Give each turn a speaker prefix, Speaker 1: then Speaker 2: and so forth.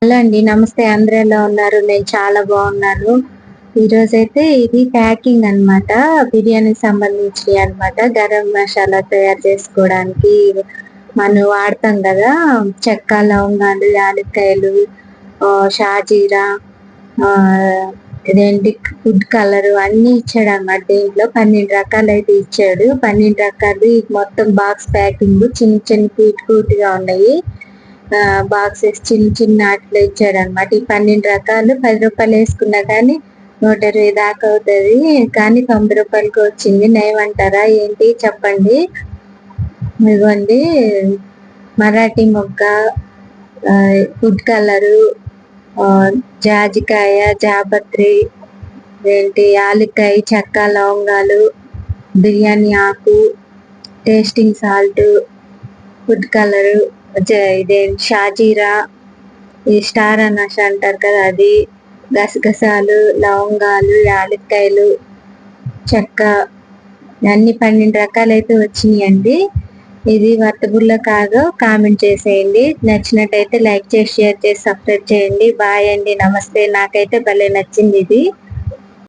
Speaker 1: Hello అండి. నమస్తే. అందరూ ఎలా ఉన్నారు? నేను చాలా బాగున్నాను. ఈరోజైతే ఇది ప్యాకింగ్ అన్నమాట. బిర్యానీకి సంబంధించినయి అన్నమాట. గరం మసాలా తయారు చేసుకోవడానికి మనం వాడతాం కదా! చెక్క, లవంగాలు, యాలక్కాయలు, షాజీరా, ఇదేంటి ఫుడ్ కలర్ అన్నీ ఇచ్చాడన్నమాట. దీంట్లో 12 రకాలైతే ఇచ్చాడు. 12 రకాలు మొత్తం బాక్స్ ప్యాకింగ్ చిన్న చిన్న క్యూట్‌గా ఉన్నాయి. బాక్సెస్ చిన్న చిన్న ఆటిలో ఇచ్చాడన్నమాట. ఈ 12 రకాలు రూ. 10 వేసుకున్నా కానీ 120 దాకా అవుతది. కానీ రూ. 90కి వచ్చింది. నయమంటారా ఏంటి చెప్పండి? ఇదిగోండి మరాఠీ మొగ్గ, ఫుడ్ కలరు, జాజికాయ, జాపత్రి, యాలక్కాయ, చెక్క, లవంగాలు, బిర్యానీ ఆకు, టేస్టింగ్ సాల్ట్, ఫుడ్ కలరు, షాజీరా, ఈ స్టార్ అనాస అంటారు కదా అది, గసగసాలు, లవంగాలు, యాలక్కాయలు, చెక్క, అన్ని 12 రకాలైతే వచ్చినాయండి. ఇది వర్తబుల్లో కాదో కామెంట్ చేసేయండి. నచ్చినట్టయితే లైక్ చేసి, షేర్ చేసి, సబ్స్క్రైబ్ చేయండి. బాయ్ అండి. నమస్తే. నాకైతే భలే నచ్చింది ఇది.